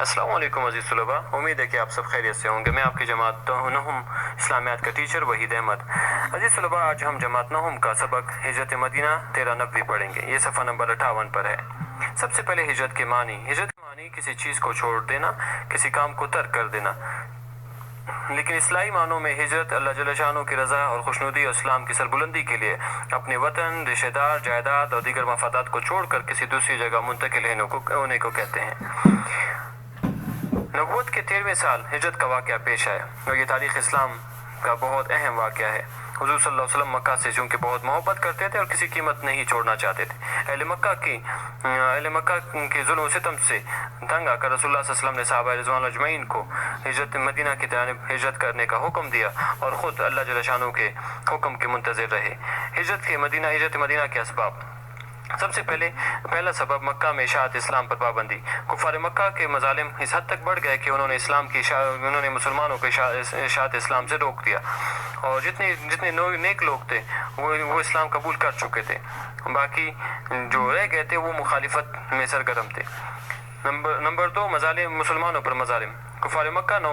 السلام علیکم عزیز طلباء، امید ہے کہ آپ سب خیریت سے ہوں گے۔ میں آپ کی جماعت نہم اسلامیات کا ٹیچر وحید احمد۔ عزیز طلباء، آج ہم جماعت نہم کا سبق ہجرت مدینہ 1390 پڑھیں گے۔ یہ صفحہ نمبر 58 پر ہے۔ سب سے پہلے ہجرت کے معنی۔ ہجرت کے معنی کسی چیز کو چھوڑ دینا، کسی کام کو ترک کر دینا۔ لیکن اصطلاحی معنوں میں ہجرت اللہ جل شانہ کی رضا اور خوشنودی اور اسلام کی سربلندی کے لیے اپنے وطن، رشتہ دار، جائیداد اور دیگر مفادات کو چھوڑ کر کسی دوسری جگہ منتقل ہونے کو کہتے ہیں۔ نبوت کے 13ویں سال ہجرت کا واقعہ پیش آیا اور یہ تاریخ اسلام کا بہت اہم واقعہ ہے۔ حضور صلی اللہ علیہ وسلم مکہ سے چونکہ بہت محبت کرتے تھے اور کسی قیمت نہیں چھوڑنا چاہتے تھے، اہل مکہ کے ظلم و ستم سے تنگ آ کر رسول اللہ صلی اللہ علیہ وسلم نے صحابہ رضوان اجمعین کو ہجرت مدینہ کی جانب ہجرت کرنے کا حکم دیا اور خود اللہ جل شانہ کے حکم کے منتظر رہے۔ ہجرت مدینہ کے اسباب۔ سب سے پہلا سبب مکہ میں اشاعت اسلام پر پابندی۔ کفار مکہ کے مظالم اس حد تک بڑھ گئے کہ انہوں نے مسلمانوں کو اشاعت اسلام سے روک دیا، اور جتنے نیک لوگ تھے وہ اسلام قبول کر چکے تھے، باقی جو رہ گئے تھے وہ مخالفت میں سرگرم تھے۔ نمبر 2، مسلمانوں پر مظالم۔ کفار مکہ نو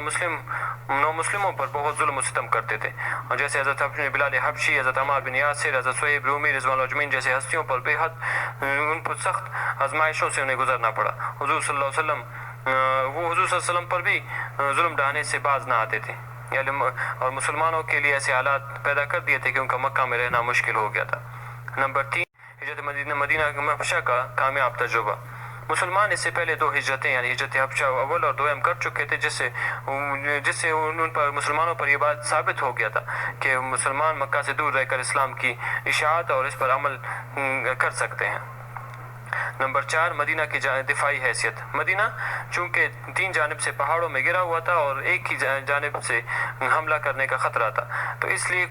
مسلموں پر بہت ظلم و ستم کرتے تھے، اور جیسے حضرت بلال حبشی، حضرت عمار بن یاسر، حضرت صہیب رومی رضوان اللہ اجمعین جیسے ہستیوں پر بے حد ان پر سخت آزمائشوں سے انہیں گزرنا پڑا۔ حضور صلی اللہ علیہ وسلم پر بھی ظلم ڈھانے سے باز نہ آتے تھے، اور مسلمانوں کے لیے ایسے حالات پیدا کر دیے تھے کہ ان کا مکہ میں رہنا مشکل ہو گیا تھا۔ نمبر 3، ہجرت مدینہ حبشہ کا کامیاب تجربہ۔ مسلمان اس سے پہلے 2 ہجرتیں یعنی ہجرت حبشہ اول اور دوم کر چکے تھے، جس سے ان پر مسلمانوں پر یہ بات ثابت ہو گیا تھا کہ مسلمان مکہ سے دور رہ کر اسلام کی اشاعت اور اس پر عمل کر سکتے ہیں۔ نمبر 4، مدینہ کی دفاعی حیثیت۔ مدینہ چونکہ 3 جانب سے پہاڑوں میں گھرا ہوا تھا اور ایک ہی جانب سے حملہ کرنے کا خطرہ تھا، تو اس لیے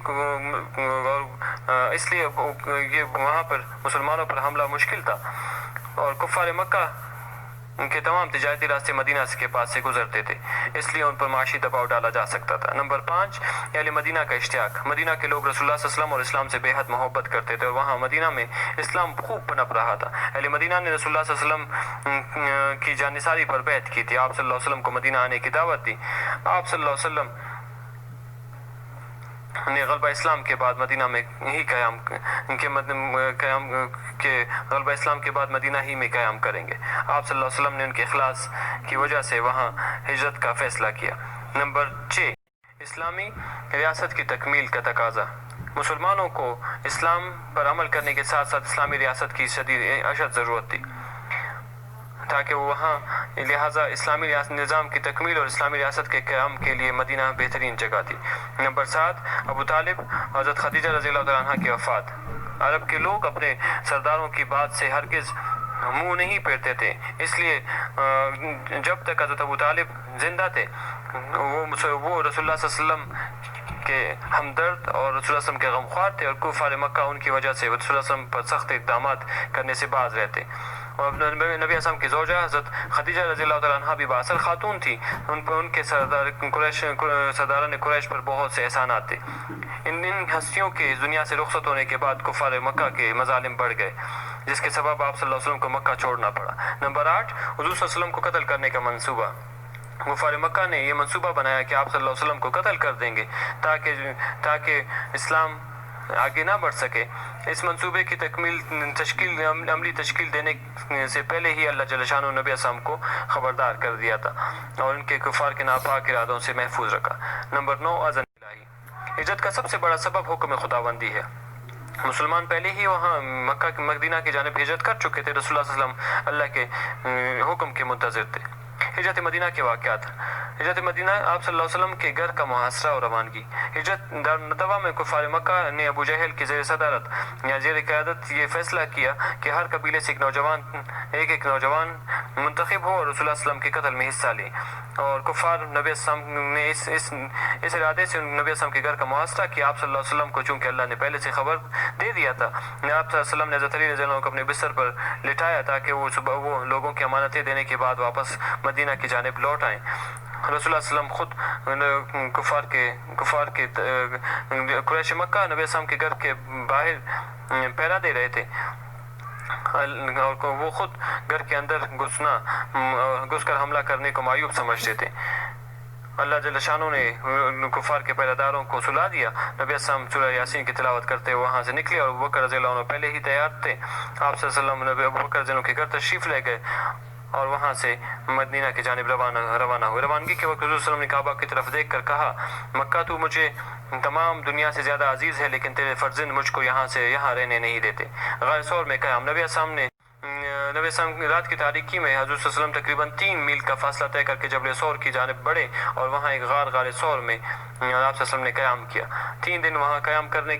یہ وہاں پر مسلمانوں پر حملہ مشکل تھا، اور کفار مکہ کے تمام تجارتی راستے مدینہ کے پاس سے گزرتے تھے، اس لیے ان پر معاشی دباؤ ڈالا جا سکتا تھا۔ نمبر 5، اہل مدینہ کا اشتیاق۔ مدینہ کے لوگ رسول اللہ صلی اللہ علیہ وسلم اور اسلام سے بے حد محبت کرتے تھے، اور وہاں مدینہ میں اسلام خوب پنپ رہا تھا۔ اہل مدینہ نے رسول اللہ صلی اللہ علیہ وسلم کی جانثاری پر بیعت کی تھی، آپ صلی اللہ علیہ وسلم کو مدینہ آنے کی دعوت دی۔ آپ صلی اللہ علیہ وسلم نے غلبہ اسلام کے بعد مدینہ میں ہی غلبہ اسلام کے بعد مدینہ ہی میں قیام کریں گے۔ آپ صلی اللہ علیہ وسلم نے ان کے اخلاص کی وجہ سے وہاں ہجرت کا فیصلہ کیا۔ نمبر 6، اسلامی ریاست کی تکمیل کا تقاضا۔ مسلمانوں کو اسلام پر عمل کرنے کے ساتھ ساتھ اسلامی ریاست کی اشد ضرورت تھی، تاکہ وہاں لہٰذا اسلامی نظام کی تکمیل اور اسلامی ریاست کے قیام کے لیے مدینہ بہترین جگہ تھی۔ نمبر 7، ابو طالب حضرت خدیجہ رضی اللہ تعالیٰ عنہ کی وفات۔ عرب کے لوگ اپنے سرداروں کی بات سے ہرگز منہ نہیں پھیرتے تھے، اس لیے جب تک حضرت ابو طالب زندہ تھے وہ رسول اللہ صلی اللہ علیہ وسلم کے ہمدرد اور رسول اللہ صلی اللہ علیہ وسلم کے غمخوار تھے، اور کفار مکہ ان کی وجہ سے رسول اللہ صلی اللہ علیہ وسلم پر سخت اقدامات کرنے سے باز رہتے۔ اور نبی علیہ السلام کی زوجہ حضرت خدیجہ رضی اللہ تعالیٰ عنہ بھی بااثر خاتون تھی، ان کے سرداران قریش پر بہت سے احسانات تھے۔ ان ہستیوں کے دنیا سے رخصت ہونے کے بعد کفار مکہ کے مظالم بڑھ گئے، جس کے سبب آپ صلی اللہ علیہ وسلم کو مکہ چھوڑنا پڑا۔ نمبر 8، حضور صلی اللہ علیہ وسلم کو قتل کرنے کا منصوبہ۔ کفار مکہ نے یہ منصوبہ بنایا کہ آپ صلی اللہ علیہ وسلم کو قتل کر دیں گے تاکہ اسلام آگے نہ بڑھ سکے۔ اس منصوبے کی عملی تشکیل دینے سے پہلے ہی اللہ جل شانہ نبی اسلام کو خبردار کر دیا تھا اور ان کے کفار کے ناپاک ارادوں سے محفوظ رکھا۔ نمبر 9، اذن الہی۔ ہجرت کا سب سے بڑا سبب حکم خداوندی ہے۔ مسلمان پہلے ہی وہاں مدینہ کی جانب ہجرت کر چکے تھے، رسول اللہ صلی اللہ علیہ وسلم اللہ کے حکم کے منتظر تھے۔ ہجرت مدینہ کے واقعات۔ ہجرت مدینہ آپ صلی اللہ علیہ وسلم کے گھر کا محاصرہ اور روانگی۔ ہجرت دارالندوہ میں کفار مکہ نے ابو جہل کی زیر صدارت یا زیر قیادت یہ فیصلہ کیا کہ ہر قبیلے سے ایک نوجوان منتخب ہو اور رسول اللہ صلی اللہ علیہ وسلم کے قتل میں حصہ لے، اور کفار نبی اسلام نے اس ارادے سے نبی اسلام کے گھر کا محاصرہ کیا۔ آپ صلی اللہ علیہ وسلم کو چونکہ اللہ نے پہلے سے خبر دے دیا تھا، آپ صلی اللہ علیہ وسلم نے حضرت علی رضی اللہ عنہ کو اپنے بستر پر لٹایا تاکہ وہ لوگوں کی امانتیں دینے کے بعد واپس مدینہ کی جانب لوٹ آئیں۔ رسول اللہ صلی اللہ علیہ وسلم خود کفار کے قریش مکہ نبی اسلام کے گھر کے باہر پہرا دے رہے تھے، اور وہ خود گھر کے اندر گھس کر حملہ کرنے کو معیوب سمجھتے تھے۔ اللہ جل شانہ نے کفار کے پہرے داروں کو سلا دیا۔ نبی السلام سورہ یاسین کی تلاوت کرتے ہوئے وہاں سے نکلے اور ابوبکر رضی اللہ عنہ پہلے ہی تیار تھے۔ آپ صلی اللہ علیہ وسلم نبی ابوبکر رضی اللہ عنہ کے گھر تشریف لے گئے اور وہاں سے مدینہ کی جانب روانہ ہوئے۔ روانگی کے وقت حضور صلی اللہ علیہ وسلم نے کعبہ کی طرف دیکھ کر کہا، مکہ تو مجھے تمام دنیا سے زیادہ عزیز ہے، لیکن تیرے فرزند مجھ کو یہاں رہنے نہیں دیتے۔ غار ثور میں قیام۔ نبی السلام رات کی تاریکی میں حضور صلی اللہ علیہ وسلم تقریباً 3 میل کا فاصلہ طے کر کے جبل ثور کی جانب بڑھے اور وہاں ایک غار ثور میں آپ صلی اللہ علیہ وسلم نے قیام کیا۔ 3 دن وہاں قیام کرنے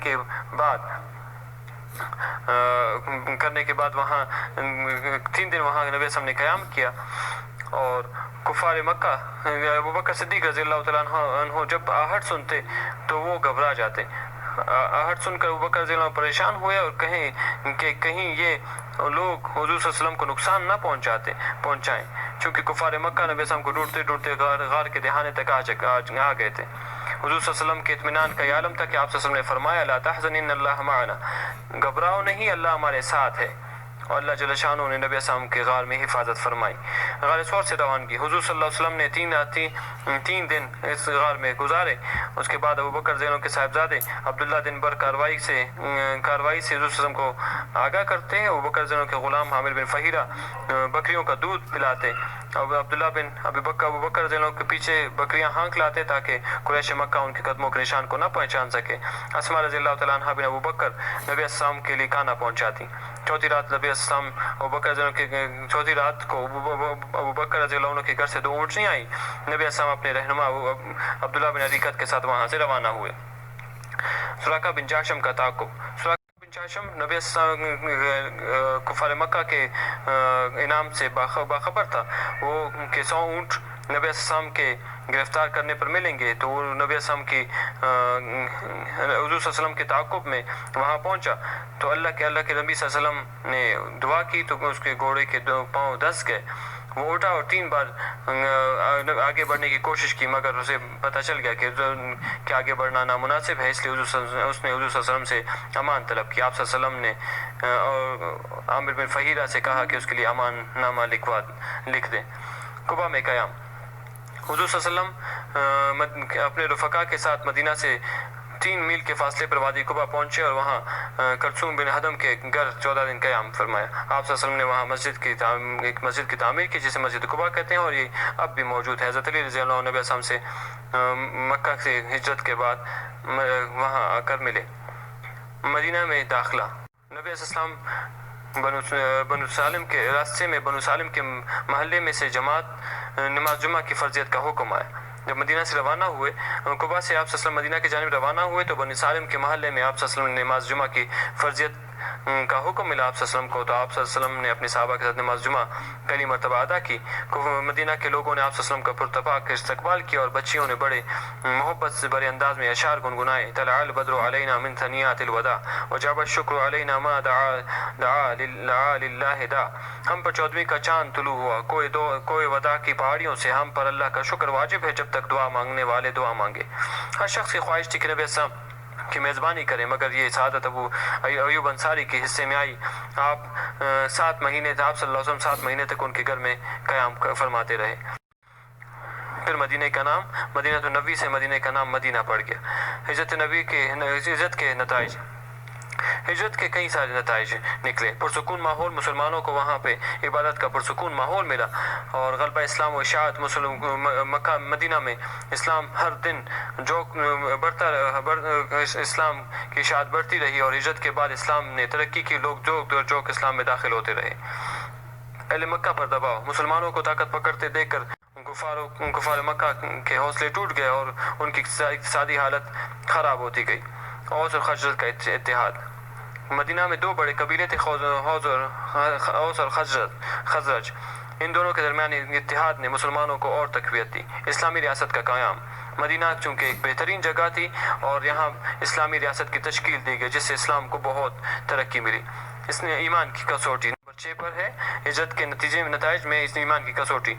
کے بعد وہاں 3 دن وہاں نبی السلام نے قیام کیا اور کفار مکہ ابوبکر صدیق رضی اللہ تعالیٰ عنہ جب آہٹ سنتے تو وہ گھبرا جاتے۔ آہٹ سن کر ابوبکر رضی اللہ عنہ پریشان ہوئے اور کہیں یہ لوگ حضور صلی اللہ علیہ وسلم کو نقصان نہ پہنچائیں، چونکہ کفار مکہ نبی السلام کو ڈھونڈتے غار کے دہانے تک آ گئے تھے۔ حضور صلی اللہ علیہ وسلم کے اطمینان کا یہ عالم تھا کہ آپ صلی اللہ علیہ وسلم نے فرمایا، لا تحزن ان اللہ معنا، گھبراؤ نہیں، اللہ ہمارے ساتھ ہے۔ اور اللہ جل شانہ نے نبی السلام کے غار میں حفاظت فرمائی۔ غار ثور سے روانگی۔ حضور صلی اللہ علیہ وسلم نے 3 دن اس غار میں گزارے۔ اس کے بعد ابوبکر رضی اللہ عنہ کے صاحبزادے عبداللہ دن بر کاروائی سے حضور صلی اللہ علیہ وسلم کو آگاہ کرتے ہیں۔ ابوبکر رضی اللہ عنہ کے غلام عامر بن فہیرہ بکریوں کا دودھ پلاتے اور عبداللہ بن ابوبکر رضی اللہ عنہ کے پیچھے بکریاں ہانک لاتے تاکہ قریش مکہ ان کے قدموں کے نشان کو نہ پہچان سکے۔ اسماء رضی اللہ تعالیٰ عنہ بن ابوبکر نبی السلام کے لیے کھانا پہنچاتی۔ چوتھی رات کو ابوبکر رضی اللہ عنہ کے گھر سے 2 اونٹنیاں آئیں۔ نبی السلام اپنے رہنما عبداللہ بن عریقت کے ساتھ وہاں سے روانہ ہوئے۔ سراقہ بن جاشم کا تعاقب۔ سراقہ بن جاشم نبی السلام کفار مکہ کے انعام سے باخبر تھا، وہ کہ 100 اونٹ نبی السلام کے گرفتار کرنے پر ملیں گے، تو وہ نبی السلام کی حضور صلی اللہ علیہ وسلم کے تعاقب میں وہاں پہنچا تو اللہ کے نبی صلی اللہ علیہ وسلم نے دعا کی تو اس کے گھوڑے کے 2 پاؤں دس گئے۔ وہ اٹھا اور 3 بار آگے بڑھنے کی کوشش کی، مگر اسے پتہ چل گیا کہ آگے بڑھنا نامناسب ہے، اس لیے اس نے حضور صلی اللہ علیہ وسلم سے امان طلب کی۔ آپ صلی اللہ علیہ وسلم نے عامر بن فہیرہ سے کہا کہ اس کے لیے امان نامہ لکھ دیں۔ قبا میں قیام۔ حضور صلی اللہ علیہ وسلم اپنے رفقا کے ساتھ مدینہ سے 3 میل کے فاصلے پر وادی قبا پہنچے اور وہاں کلثوم بن حدم کے گھر 14 دن قیام فرمایا۔ آپ صلی اللہ علیہ وسلم نے وہاں ایک مسجد کی تعمیر کی جسے مسجد قبا کہتے ہیں اور یہ اب بھی موجود ہے۔ حضرت علی رضی اللہ عنہ نبی السلام سے مکہ سے ہجرت کے بعد وہاں آ کر ملے۔ مدینہ میں داخلہ۔ نبی علیہ السلام بنو سالم کے راستے میں بنو سالم کے محلے میں سے نماز جمعہ کی فرضیت کا حکم آیا۔ جب مدینہ سے روانہ ہوئے، قبا سے آپ صلی اللہ علیہ وسلم مدینہ کی جانب روانہ ہوئے تو بنو سالم کے محلے میں آپ صلی اللہ علیہ وسلم نے نماز جمعہ کی فرضیت کا حکم ملا آپ صلی اللہ علیہ وسلم کو، تو آپ صلی اللہ علیہ وسلم نے اپنے صحابہ کے ساتھ نماز جمعہ پہلی مرتبہ ادا کی۔ مدینہ کے لوگوں نے آپ صلی اللہ علیہ وسلم کا پرتپاک استقبال کیا اور بچیوں نے بڑے محبت سے بڑے انداز میں اشعار گنگنائے۔ طلع البدر علینا من ثنیات الوداع وجب الشکر علینا ما دعا للہ دا۔ ہم پر 14ویں کا چاند طلوع ہوا، کوئی وداع کی پہاڑیوں سے ہم پر اللہ کا شکر واجب ہے جب تک دعا مانگنے والے دعا مانگے۔ ہر شخص کی خواہش تھی کہ نبی السلام کی میزبانی کریں، مگر یہ سعادت ابو ایوب انصاری کے حصے میں آئی۔ آپ 7 مہینے آپ صلی اللہ علیہ وسلم 7 مہینے تک ان کے گھر میں قیام فرماتے رہے۔ پھر مدینہ کا نام مدینہ النبی سے مدینہ کا نام مدینہ پڑ گیا۔ ہجرت کے نتائج۔ ہجرت کے کئی سارے نتائج نکلے۔ پرسکون ماحول، مسلمانوں کو وہاں پہ عبادت کا پرسکون ماحول ملا اور غلبہ اسلام و اشاعت مکہ مدینہ میں اسلام ہر دن بڑھتا اسلام کی اشاعت بڑھتی رہی اور ہجرت کے بعد اسلام نے ترقی کی، لوگ جوک اسلام میں داخل ہوتے رہے۔ اہل مکہ پر دباؤ۔ مسلمانوں کو طاقت پکڑتے دیکھ کر کفار مکہ کے حوصلے ٹوٹ گئے اور ان کی اقتصادی حالت خراب ہوتی گئی۔ اوس اور خزرج کا اتحاد۔ مدینہ میں 2 بڑے قبیلے تھے، اوس اور خزرج۔ ان دونوں کے درمیان اتحاد نے مسلمانوں کو اور تقویت دی۔ اسلامی ریاست کا قیام۔ مدینہ چونکہ ایک بہترین جگہ تھی اور یہاں اسلامی ریاست کی تشکیل دی گئی جس سے اسلام کو بہت ترقی ملی۔ اس نے ایمان کی کسوٹی۔ 6 پر ہے ہجرت کے نتائج میں اس ایمان کی کسوٹی.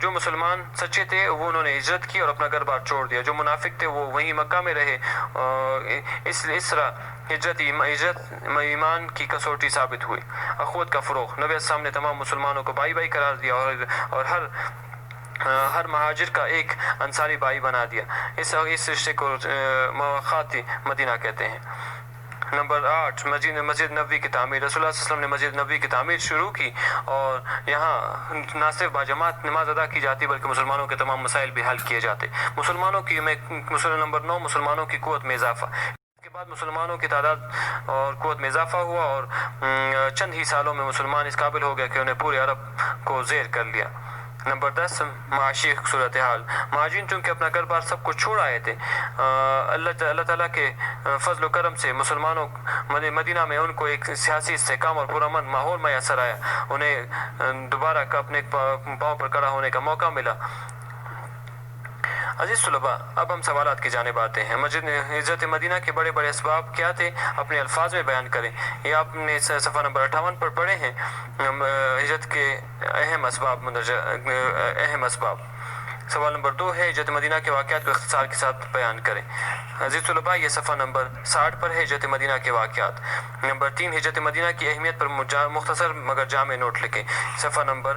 جو مسلمان سچے تھے وہ انہوں نے ہجرت کی اور اپنا گھر بار چھوڑ دیا. جو منافق تھے وہ وہیں مکہ میں رہے. اس طرح ہجرت ایمان کی کسوٹی ثابت ہوئی. اخوت کا فروغ. نبی السلام نے تمام مسلمانوں کو بھائی بھائی قرار دیا اور ہر مہاجر کا ایک انصاری بھائی بنا دیا. اس رشتے کو مواخات مدینہ کہتے ہیں. نمبر 8 مسجد نبوی کی تعمیر. رسول اللہ صلی اللہ علیہ وسلم نے مسجد نبوی کی تعمیر شروع کی اور یہاں نہ صرف باجماعت نماز ادا کی جاتی بلکہ مسلمانوں کے تمام مسائل بھی حل کیے جاتے. نمبر 9 مسلمانوں کی قوت میں اضافہ. اس کے بعد مسلمانوں کی تعداد اور قوت میں اضافہ ہوا اور چند ہی سالوں میں مسلمان اس قابل ہو گئے کہ انہیں پورے عرب کو زیر کر لیا. نمبر 10 معاشی صورتحال. مہاجرین چونکہ اپنا گھر بار سب کچھ چھوڑ آئے تھے, اللہ تعالیٰ کے فضل و کرم سے مسلمانوں مدینہ میں ان کو ایک سیاسی استحکام اور پرامن ماحول میسر آیا. انہیں دوبارہ اپنے پاؤں پر کھڑا ہونے کا موقع ملا. عزیز طلباء, اب ہم سوالات کی جانب آتے ہیں. ہجرت مدینہ کے بڑے بڑے اسباب کیا تھے, اپنے الفاظ میں بیان کریں. یہ آپ نے صفحہ نمبر 58 پر پڑھے ہیں. ہجرت کے اہم اسباب. سوال نمبر 2 ہے ہجرت مدینہ کے واقعات کو اختصار کے ساتھ بیان کریں. عزیز طلباء, یہ صفحہ نمبر 60 پر ہے ہجرت مدینہ کے واقعات. نمبر 3 ہجرت مدینہ کی اہمیت پر مختصر مگر جامع نوٹ لکھیں. صفحہ نمبر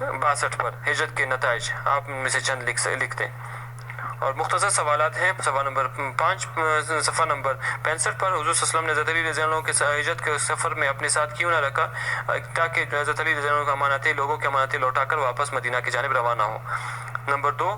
62 پر ہجرت کے نتائج آپ میں سے چند لکھ دیں. اور مختصر سوالات ہیں. صفحہ نمبر 5 صفحہ نمبر 65 پر حضور صلی اللہ علیہ وسلم نے حضرت علی رضی اللہ عنہ کے ہجرت کے سفر میں اپنے ساتھ کیوں نہ رکھا تاکہ حضرت علی رضی اللہ عنہ کا امانتیں لوگوں کی امانتیں لوٹا کر واپس مدینہ کی جانب روانہ ہوں. نمبر 2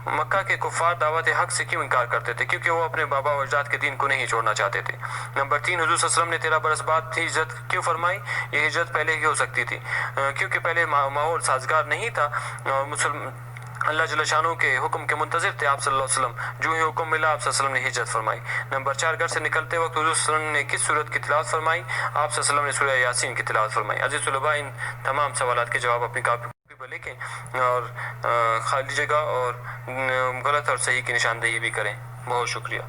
مکہ کے کفار دعوت حق سے کیوں انکار کرتے تھے, کیونکہ وہ اپنے بابا و اجداد کے دین کو نہیں چھوڑنا چاہتے تھے. نمبر 3 حضور صلی اللہ علیہ وسلم نے 13 برس بعد ہجرت کیوں فرمائی. یہ ہجرت پہلے ہی ہو سکتی تھی کیونکہ پہلے ماحول سازگار نہیں تھا اور اللہ جل شانہ کے حکم کے منتظر تھے آپ صلی اللہ علیہ وسلم. جو ہی حکم ملا آپ صلی اللہ علیہ وسلم نے ہجرت فرمائی. نمبر 4 گھر سے نکلتے وقت حضور صلی اللہ علیہ وسلم نے کس سورت کی تلاوت فرمائی. آپ صلی اللہ علیہ وسلم نے سورہ یاسین کی تلاوت فرمائی. عزیز طلباء, ان تمام سوالات کے جواب اپنی کاپی پر لکھیں اور خالی جگہ اور غلط اور صحیح کی نشاندہی بھی کریں. بہت شکریہ.